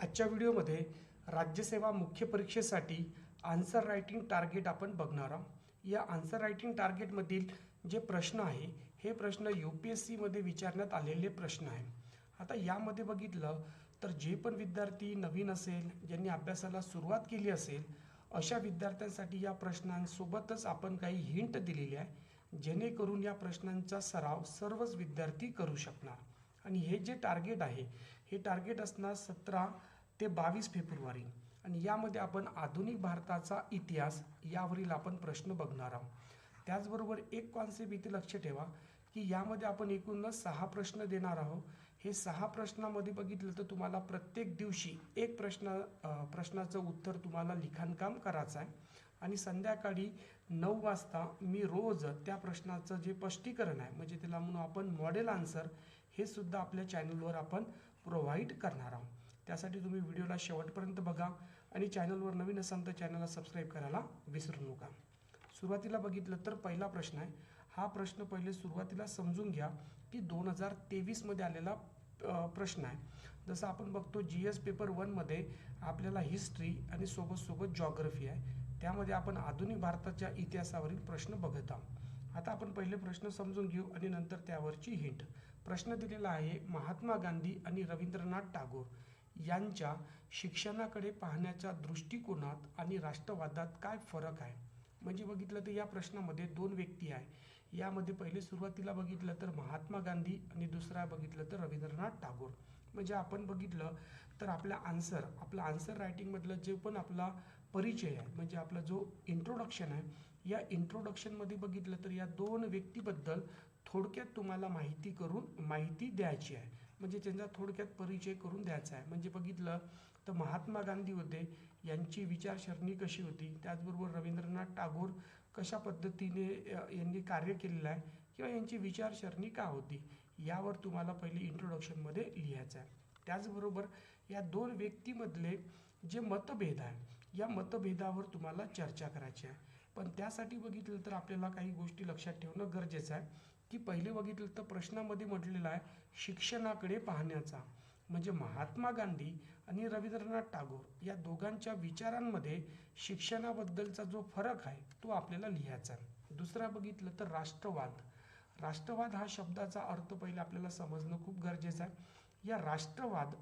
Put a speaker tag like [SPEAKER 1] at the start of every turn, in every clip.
[SPEAKER 1] आजच्या व्हिडिओमध्ये राज्यसेवा मुख्य परीक्षेसाठी आन्सर रायटिंग टार्गेट आपण बघणार आहोत। या आन्सर रायटिंग टार्गेटमधील जे प्रश्न आहे हे प्रश्न UPSCमध्ये विचारण्यात आलेले प्रश्न आहे। आता यामध्ये बघितलं तर जे पण विद्यार्थी नवीन असेल, ज्यांनी अभ्यासाला सुरुवात केली असेल, अशा विद्यार्थ्यांसाठी या प्रश्नांसोबतच आपण काही हिंट दिलेली आहे, जेणेकरून या प्रश्नांचा सराव सर्वच विद्यार्थी करू शकणार। आणि हे जे टार्गेट आहे हे टार्गेट असणार 17 ते 22 फेब्रुवारी आणि यामध्ये आपण आधुनिक भारताचा इतिहास यावरील आपण प्रश्न बघणार आहोत। त्याचबरोबर एक कॉन्सेप्ट इथे लक्ष ठेवा की यामध्ये आपण एकूण 6 प्रश्न देणार आहोत। हे 6 प्रश्नांमध्ये बघितलं तर तुम्हाला प्रत्येक दिवशी एक प्रश्नाचं उत्तर तुम्हाला लिखाणकाम करायचं आहे आणि संध्याकाळी 9 वाजता मी रोज त्या प्रश्नाचं जे स्पष्टीकरण आहे म्हणजे त्याला म्हणून आपण मॉडेल आन्सर हे सुद्धा आपल्या चॅनलवर आपण प्रोव्हाइड करणार आहोत। त्यासाठी तुम्ही व्हिडिओला शेवटपर्यंत बघा आणि चॅनलवर नवीन असाल तर चॅनलला सबस्क्राईब करायला विसरू नका। सुरुवातीला बघितलं तर पहिला प्रश्न आहे। हा प्रश्न पहिले सुरुवातीला समजून घ्या की 2023 मध्ये आलेला प्रश्न आहे। जसं आपण बघतो GS पेपर 1 मध्ये आपल्याला हिस्ट्री आणि सोबत जॉग्राफी आहे, त्यामध्ये आपण आधुनिक भारताच्या इतिहासावरील प्रश्न बघत आहोत। आता आपण पहिले प्रश्न समजून घेऊ आणि नंतर त्यावरची हिंट। प्रश्न दिलेला आहे, महात्मा गांधी आणि रवींद्रनाथ टागोर यांच्या शिक्षणाकडे पाहण्याच्या दृष्टिकोनात आणि राष्ट्रवादात काय फरक आहे। म्हणजे बघितलं तर या प्रश्नामध्ये दोन व्यक्ती आहे। यामध्ये पहिले सुरुवातीला बघितलं तर महात्मा गांधी आणि दुसरा बघितलं तर रवींद्रनाथ टागोर। म्हणजे आपण बघितलं तर आपला आन्सर रायटिंगमधलं जे पण आपला परिचय आहे म्हणजे आपला जो इंट्रोडक्शन आहे, या इंट्रोडक्शनमध्ये बघितलं तर या दोन व्यक्तीबद्दल थोडक्यात तुम्हाला माहिती द्यायची आहे, म्हणजे त्यांचा थोडक्यात परिचय करून द्यायचा आहे। म्हणजे बघितलं तर महात्मा गांधी होते, यांची विचारसरणी कशी होती, त्याचबरोबर रवींद्रनाथ टागोर कशा पद्धतीने यांनी कार्य केलेलं आहे किंवा यांची विचारसरणी का होती, यावर तुम्हाला पहिले इंट्रोडक्शनमध्ये लिहायचं आहे। त्याचबरोबर या दोन व्यक्तीमधले जे मतभेद आहे या मतभेदावर तुम्हाला चर्चा करायची आहे। पण त्यासाठी बघितलं तर आपल्याला काही गोष्टी लक्षात ठेवणं गरजेचं आहे की पहिले बघितलं तर प्रश्नामध्ये म्हटलेलं आहे शिक्षणाकडे पाहण्याचा, म्हणजे महात्मा गांधी आणि रवींद्रनाथ टागोर या दोघांच्या विचारांमध्ये शिक्षणाबद्दलचा जो फरक आहे तो आपल्याला लिहायचा आहे। दुसरा बघितलं तर राष्ट्रवाद हा शब्दाचा अर्थ पहिले आपल्याला समजणं खूप गरजेचं आहे। या राष्ट्रवाद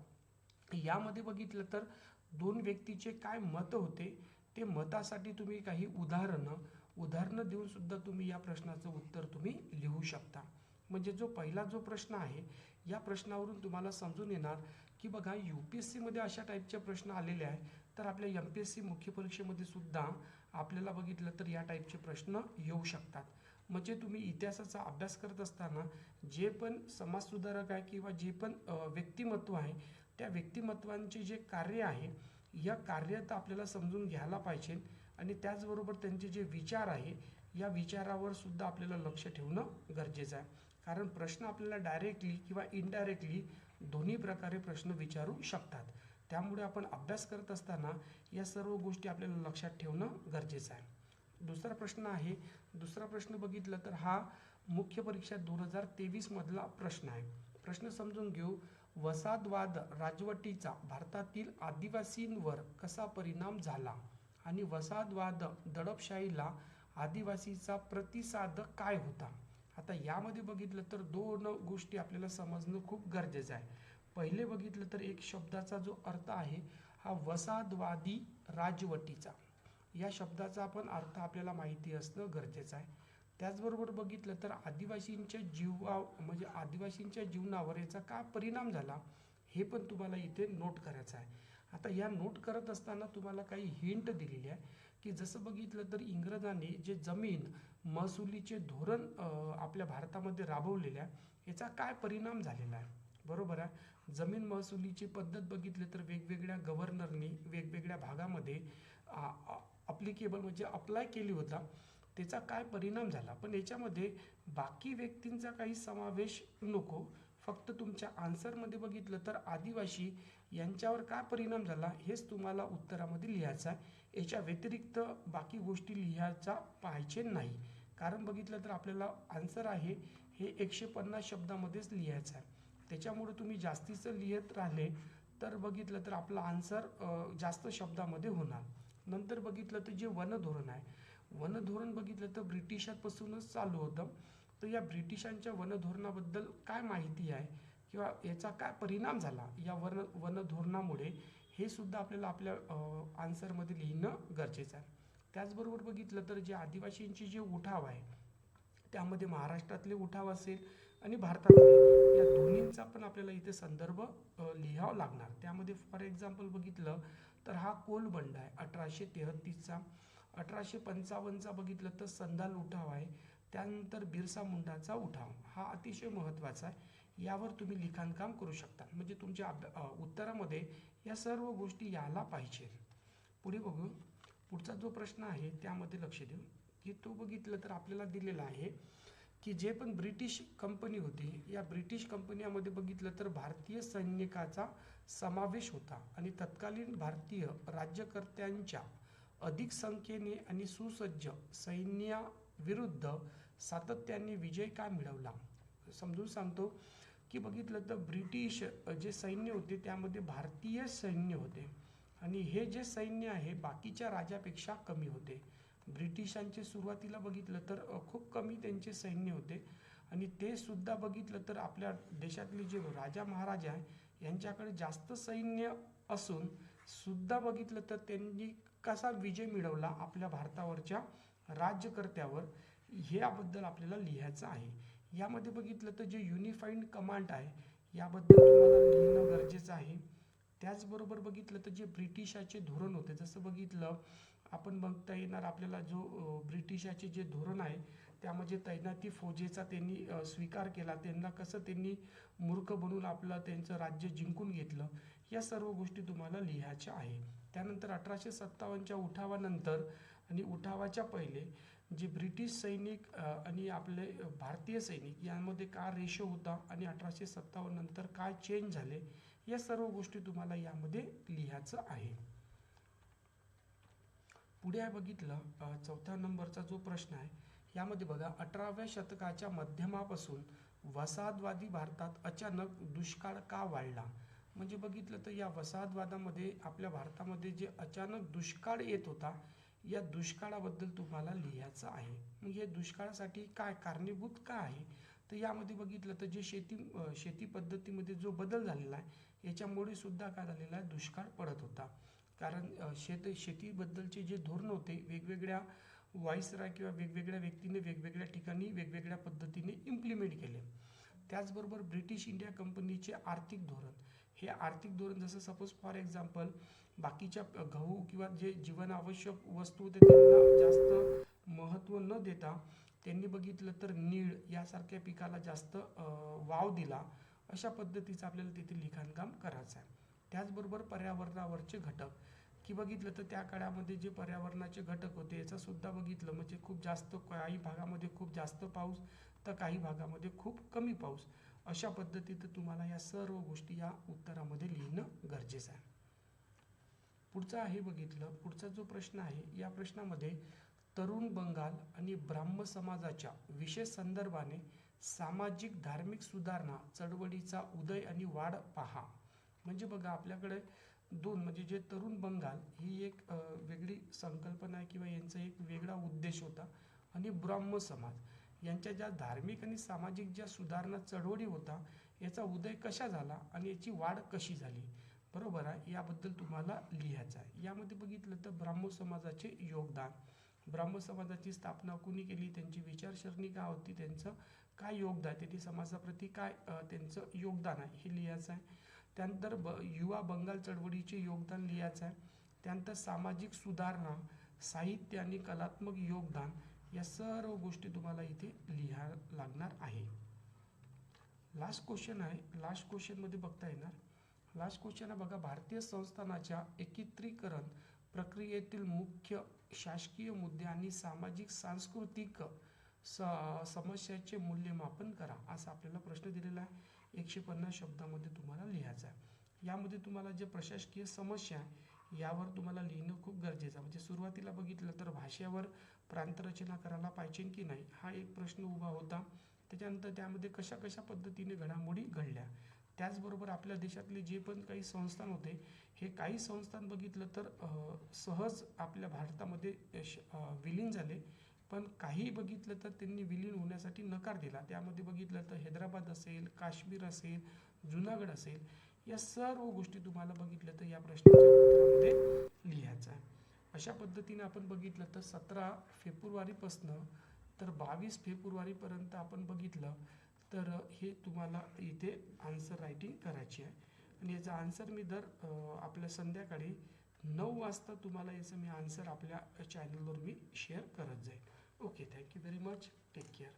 [SPEAKER 1] यामध्ये बघितलं तर दोन व्यक्तीचे काय मत होते, ते मतासाठी तुम्ही काही उदाहरणं देऊन सुद्धा तुम्ही या प्रश्नाचं उत्तर तुम्ही लिहू शकता। म्हणजे जो पहिला जो प्रश्न आहे या प्रश्नावरून तुम्हाला समजून येणार की बघा UPSC मध्ये अशा टाईपचे प्रश्न आलेले आहे, तर आपल्या MPSC मुख्य परीक्षेमध्ये सुद्धा आपल्याला बघितलं तर या टाईपचे प्रश्न येऊ शकतात। म्हणजे तुम्ही इतिहासाचा अभ्यास करत असताना जे पण समाजसुधारक आहे किंवा जे पण व्यक्तिमत्व आहे त्या व्यक्तिमत्वांचे जे कार्य आहे या कार्यात आपल्याला समजून घ्यायला पाहिजे आणि त्याचबरोबर त्यांचे जे विचार आहे या विचारावर सुद्धा आपल्याला लक्ष ठेवणं गरजेचं आहे। कारण प्रश्न आपल्याला डायरेक्टली किंवा इनडायरेक्टली दोन्ही प्रकारे प्रश्न विचारू शकतात, त्यामुळे आपण अभ्यास करत असताना या सर्व गोष्टी आपल्याला लक्षात ठेवणं गरजेचं आहे। दुसरा प्रश्न बघितलं तर हा मुख्य परीक्षा 2023 मधला प्रश्न आहे। प्रश्न समजून घेऊ, वसाहतवाद राजवटीचा भारतातील आदिवासींवर कसा परिणाम झाला आणि वसाहतवाद दडपशाहीला आदिवासीचा प्रतिसाद काय होता। आता यामध्ये बघितलं तर दोन गोष्टी आपल्याला समजणं खूप गरजेचं आहे। पहिले बघितलं तर एक शब्दाचा जो अर्थ आहे हा वसाहतवादी राजवटीचा, या शब्दाचा पण अर्थ आपल्याला माहिती असणं गरजेचं आहे। त्याचबरोबर बघितलं तर आदिवासींच्या जीवनावर याचा काय परिणाम झाला हे पण तुम्हाला इथे नोट करायचं आहे। आता या नोट करत असताना तुम्हाला काही हिंट दिलेली आहे की जसं बघितलं तर इंग्रजांनी जे जमीन महसुलीचे धोरण आपल्या भारतामध्ये राबवलेले आहे याचा काय परिणाम झालेला आहे, बरोबर आहे। जमीन महसुलीची पद्धत बघितली तर वेगवेगळ्या गव्हर्नरनी वेगवेगळ्या भागामध्ये अप्लाय केली होता, त्याचा काय परिणाम झाला। पण याच्यामध्ये बाकी व्यक्तींचा काही समावेश नको, फक्त तुमच्या आन्सरमध्ये बघितलं तर आदिवासी यांच्यावर काय परिणाम झाला हेच तुम्हाला उत्तरामध्ये लिहायचं आहे। याच्या व्यतिरिक्त बाकी गोष्टी लिहायचा पाहिजे नाही, कारण बघितलं तर आपल्याला आन्सर आहे हे 150 शब्दामध्येच लिहायचं आहे। त्याच्यामुळे तुम्ही जास्तीचं लिहित राहिले तर बघितलं तर आपला आन्सर जास्त शब्दामध्ये होणार. नंतर बघितलं तर जे वनधोरण आहे, वनधोरण बघितलं तर ब्रिटिशांपासूनच चालू होतं. तर या ब्रिटिशांच्या वनधोरणाबद्दल काय माहिती आहे किंवा याचा काय परिणाम झाला या वनधोरणामुळे, हे सुद्धा आपल्याला आपल्या आन्सरमध्ये लिहिणं गरजेचं आहे. त्याचबरोबर बघितलं तर जे आदिवासींचे जे उठाव आहे, त्यामध्ये महाराष्ट्रातले उठाव असेल आणि भारतातले, या दोन्हींचा पण आपल्याला इथे संदर्भ लिहावा लागणार. त्यामध्ये फॉर एक्झाम्पल बघितलं तर हा कोलबंड आहे 1833चा. 1855चा बघितलं तर संदाल उठाव आहे. त्यानंतर बिरसा मुंडाचा उठाव, हा अतिशय महत्त्वाचा आहे. यावर तुम्ही लिखाणकाम करू शकता, म्हणजे तुमच्या उत्तरामध्ये या सर्व गोष्टी यायला पाहिजे. पुढे बघू. पुढचा जो प्रश्न आहे त्यामध्ये लक्ष देऊ, की तो बघितलं तर आपल्याला दिलेला आहे की जे पण ब्रिटिश कंपनी होती, या ब्रिटिश कंपन्यामध्ये बघितलं तर भारतीय सैनिकाचा समावेश होता आणि तत्कालीन भारतीय राज्यकर्त्यांच्या अधिक संख्येने आणि सुसज्ज सैन्याविरुद्ध सातत्याने विजय का मिळवला. समजून सांगतो की बघितलं तर ब्रिटिश जे सैन्य होते त्यामध्ये भारतीय सैन्य होते आणि हे जे सैन्य आहे बाकीच्या राज्यापेक्षा कमी होते. ब्रिटिशांचे सुरुवातीला बघितलं तर खूप कमी त्यांचे सैन्य होते आणि ते सुद्धा बघितलं तर आपल्या देशातले जे राजा महाराजा आहे यांच्याकडे जास्त सैन्य असून सुद्धा बघितलं तर त्यांनी कसा विजय मिळवला आपल्या भारतावरच्या राज्यकर्त्यावर, ह्याबद्दल आपल्याला लिहायचं आहे. यामध्ये बघितलं तर जे युनिफाईड कमांड आहे याबद्दल तुम्हाला लिहिणं गरजेचं आहे. त्याचबरोबर बघितलं तर जे ब्रिटिशाचे धोरण होते, जसं बघितलं आपण बघता येणार आपल्याला जो ब्रिटिशाचे जे धोरण आहे त्यामध्ये तैनाती फौजेचा त्यांनी स्वीकार केला, त्यांना कसं त्यांनी मूर्ख बनून आपलं त्यांचं राज्य जिंकून घेतलं, या सर्व गोष्टी तुम्हाला लिहायच्या आहे. त्यानंतर 1857च्या उठावानंतर आणि उठावाच्या पहिले जे ब्रिटिश सैनिक आणि आपले भारतीय सैनिक यामध्ये काय रेशो होता आणि 1857 नंतर काय चेंज झाले, या सर्व गोष्टी तुम्हाला यामध्ये लिहायचं आहे. पुढे आहे बघितलं 4थ्या नंबरचा जो प्रश्न आहे, यामध्ये बघा 18व्या शतकाच्या मध्यमापासून वसाहतवादी भारतात अचानक दुष्काळ का वाढला. म्हणजे बघितलं तर या वसाहतवादामध्ये आपल्या भारतामध्ये जे अचानक दुष्काळ येत होता, या दुष्काळाबद्दल तुम्हाला लिहायचं आहे. मग हे दुष्काळासाठी काय कारणीभूत काय आहे, तर यामध्ये बघितलं तर जे शेती पद्धतीमध्ये जो बदल झालेला आहे याच्यामुळे सुद्धा काय झालेला आहे, दुष्काळ पडत होता. कारण शेतीबद्दलचे जे धोरण होते वेगवेगळ्या व्हाईसराय किंवा वेगवेगळ्या व्यक्तीने वेगवेगळ्या ठिकाणी वेगवेगळ्या पद्धतीने इम्प्लिमेंट केले. त्याचबरोबर ब्रिटिश इंडिया कंपनीचे आर्थिक धोरण, हे आर्थिक धोरण जसं सपोज फॉर एक्झाम्पल बाकीच्या गहू किंवा जे जीवनावश्यक वस्तू होते त्यांना जास्त महत्त्व न देता त्यांनी बघितलं तर नीळ यासारख्या पिकाला जास्त वाव दिला. अशा पद्धतीचं आपल्याला तिथे लिखाणकाम करायचं आहे. त्याचबरोबर पर्यावरणावरचे घटक, की बघितलं तर त्या काळामध्ये जे पर्यावरणाचे घटक होते याचं सुद्धा बघितलं म्हणजे खूप जास्त, काही भागामध्ये खूप जास्त पाऊस तर काही भागामध्ये खूप कमी पाऊस, अशा पद्धतीनं तुम्हाला या सर्व गोष्टी या उत्तरामध्ये लिहिणं गरजेचं आहे. पुढचा आहे बघितलं, पुढचा जो प्रश्न आहे या प्रश्नामध्ये तरुण बंगाल आणि ब्राह्म समाजाच्या विशेष संदर्भाने सामाजिक धार्मिक सुधारणा चळवळीचा उदय आणि वाढ पहा. म्हणजे बघा आपल्याकडे दोन, म्हणजे जे तरुण बंगाल ही एक वेगळी संकल्पना आहे किंवा यांचा एक वेगळा उद्देश होता आणि ब्राह्म समाज यांच्या ज्या धार्मिक आणि सामाजिक ज्या सुधारणा चळवळी होता याचा उदय कशा झाला आणि याची वाढ कशी झाली, बरोबर आहे, याबद्दल तुम्हाला लिहायचं आहे. यामध्ये बघितलं तर ब्राह्मो समाजाचे योगदान, ब्राह्म समाजाची स्थापना कुणी केली, त्यांची विचारसरणी काय होती, त्यांचं काय योगदान, त्यांनी समाजाप्रती काय त्यांचं योगदान आहे हे लिहायचं आहे. त्यानंतर युवा बंगाल चळवळीचे योगदान लिहायचं आहे. त्यानंतर सामाजिक सुधारणा, साहित्य आणि कलात्मक योगदान, या सर्व गोष्टी तुम्हाला इथे लिहायला लागणार आहे. लास्ट क्वेश्चन आहे, लास्ट क्वेश्चनमध्ये बघता येणार. लास्ट क्वेश्चन आहे बघा, भारतीय संस्थानाच्या एकत्रीकरण प्रक्रियेतील मुख्य शासकीय मुद्दे आणि सामाजिक सांस्कृतिक समस्याचे मूल्यमापन करा, असा आपल्याला प्रश्न दिलेला आहे. 150 शब्दामध्ये तुम्हाला लिहायचा आहे. यामध्ये तुम्हाला जे प्रशासकीय समस्या आहे यावर तुम्हाला लिहिणं खूप गरजेचं आहे. म्हणजे सुरुवातीला बघितलं तर भाषेवर प्रांतरचना करायला पाहिजे की नाही, हा एक प्रश्न उभा होता. त्याच्यानंतर त्यामध्ये कशा कशा पद्धतीने घडामोडी घडल्या त्याचबरोबर आपल्या देशातले जे पण काही संस्थान होते, हे काही संस्थान बघितलं तर सहज आपल्या भारतामध्ये विलीन झाले, पण काही बघितलं तर त्यांनी विलीन होण्यासाठी नकार दिला. त्यामध्ये बघितलं तर हैदराबाद असेल, काश्मीर असेल, जुनागड असेल, या सर्व गोष्टी तुम्हाला बघितलं तर या प्रश्नाच्या उत्तरामध्ये लिहायचं आहे. अशा पद्धतीने आपण बघितलं तर 17 फेब्रुवारीपासनं तर 22 फेब्रुवारीपर्यंत आपण बघितलं तर हे तुम्हाला इथे आन्सर रायटिंग करायची आहे. आणि याचा आन्सर मी आपल्या संध्याकाळी 9 वाजता तुम्हाला याचं मी आन्सर आपल्या चॅनलवर मी शेअर करत जाईल. Okay, thank you very much. Take care.